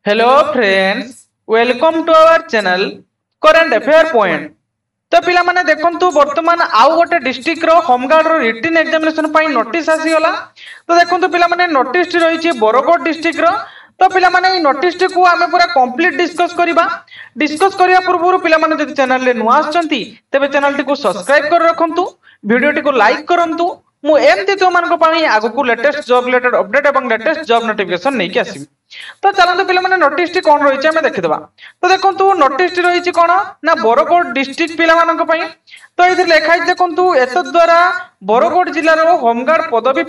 Hello friends, welcome to our channel current affair point. तो पिला माने देखंतु वर्तमान आउ गोटे डिस्ट्रिक्ट रो होमगार्ड रो रिटन एग्जामिनेशन पई नोटिस आसी गला। तो देखंतु पिला माने नोटिस टी रही छि बरगढ़ डिस्ट्रिक्ट रो। तो पिला माने नोटिस टी को आमे पूरा कंप्लीट डिस्कस करिया पूर्व पिला माने जदि चैनल ले नुआ आछंती तबे चैनल टी को सब्सक्राइब कर रखंतु, वीडियो टी को लाइक करंतु। मु एमती तो मान को पाई आगु को लेटेस्ट जॉब रिलेटेड अपडेट एवं लेटेस्ट जॉब नोटिफिकेशन नहीं के आसी। तो चलते पे मैंने नोटिस टी कौन रही है देखीदा। तो देखो नोटिस टी रही कौन ना बरगढ़ डिस्ट्रिक्ट पिला तो ये लिखाई देखो एत द्वारा बरगढ़ जिलार होमगार्ड पदवी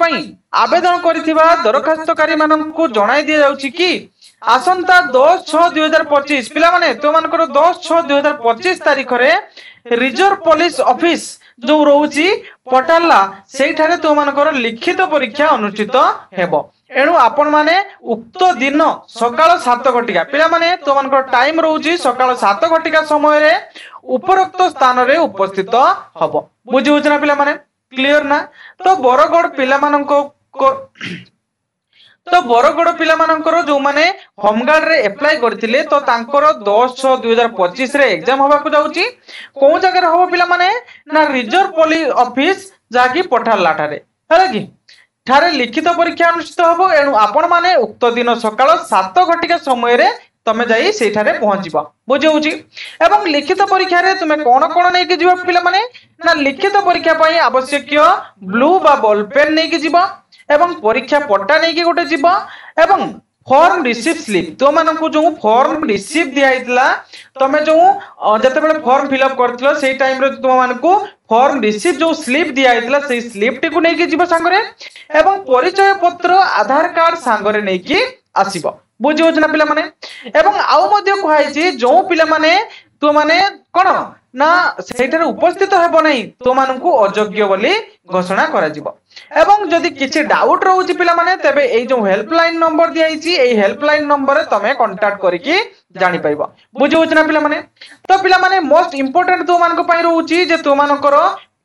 आवेदन करिथिबा दरखास्तकारी माननकु जणाई दिया जाउछि कि आसंता 10/6/2025 पिला माने तो मानकर 10/6/2025 तारीख रे रिजर्व पुलिस ऑफिस जो रोची पटाला सेठारे तो मानकर लिखित परीक्षा अनुष्ठित हेबो। एणु आपण माने उक्त दिन सकाळ 7 घटिका पिला माने तो मानकर टाइम रोची सकाळ 7 घटिका समय रे उपरोक्त स्थान रे उपस्थित हबो। बुझी होछ ना पिला माने, क्लियर ना? तो बरगढ़ पिला मानको तो बरगढ़ पिला मानकर जो माने होमगार्ड रे अप्लाई करथिले तो तांकर 10/6/2025 रे एग्जाम होबा को जाउची। कोन जगह रे होबो पिला माने ना रिजर्व पुलिस ऑफिस जाकी पठाला ठारे हला की ठारे लिखित परीक्षा अनुष्ठित होबो। एणु आपण माने उक्त दिन सकाळ 7 घटिका समय रे तमे जाई सेठारे पहुंचीबो। बुझी होची। एवं लिखित परीक्षा रे तुमे कोन कोन नै के जीवो पिला माने ना लिखित परीक्षा पई आवश्यक ब्लू बा बॉल पेन नै के जीवो एवं परीक्षा पट्टा नहीं कि गोटे जीव एवं फॉर्म रिसीव स्लिप तो मानकु जो फॉर्म रिसीव दिया हितला तमे जो जते बेले फॉर्म फिल अप करथिलो सेही टाइम रे तुम मानकु फॉर्म रिसीव जो स्लिप दिया हितला सेही स्लिप टी को नै कि जीव संगरे एवं परिचय पत्र आधार कार्ड संगरे नै कि आसीबो। बुझी होछ ना पिला माने। एवं आउ मध्ये कहै छी जो पिला माने तो माने कोन ना सेठारे उपस्थित हेबो नै तो मानकु अयोग्य बोली घोषणा करा जिवो। एवं जदि किछि डाउट रहउछि पिला माने तबे एई जो हेल्पलाइन नंबर दिया हिची एई हेल्पलाइन नंबर रे तमे कांटेक्ट करिकि जानि पाइबो। बुझी होछ ना पिला माने। तो पिला माने मोस्ट इंपोर्टेंट तो मानको पई रहउछि जे तो मानकर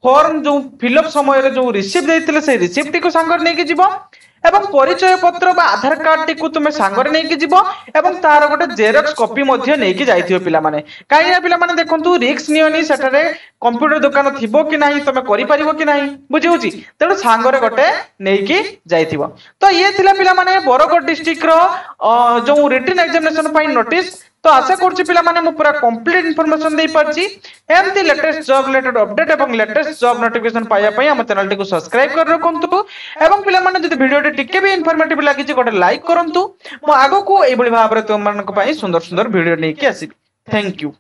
फॉर्म जो फिलअप समय रे जो रिसीव देथिले से रिसीप्ट टी को संगर नै कि जिवो एवं परिचय पत्र बा आधार कार्ड टी को तुमे सांगरे नै कि जिवो एवं तार गोटे जेरॉक्स कॉपी मध्ये नै कि जाइथियो पिला माने। काई ना पिला माने देखंतु रिस्क नियोनी सेठारे कंप्यूटर दुकान थिबो कि नाही तमे करि परिबो कि नाही। बुझी होची। तेणु सांगरे गोटे नै कि जाइथिबो। तो ये थिला पिला माने बरगढ़ डिस्ट्रिक्ट रो जो रिटन एग्जामिनेशन पई नोटिस। तो आशा करछि पिला माने मु पूरा कंप्लीट इंफॉर्मेशन देई परछि। एमती लेटेस्ट जॉब रिलेटेड अपडेट एवं लेटेस्ट जॉब नोटिफिकेशन पाया पई हम चैनल टी को सब्सक्राइब कर रखंतु एवं पिला माने जदि वीडियो टी टिके भी इंफॉर्मेटिव लागि छि गोटे लाइक करंतु। मु आगो को एबोली भाबरे तुम मानक पई सुंदर सुंदर वीडियो नै कि आसी। Thank you.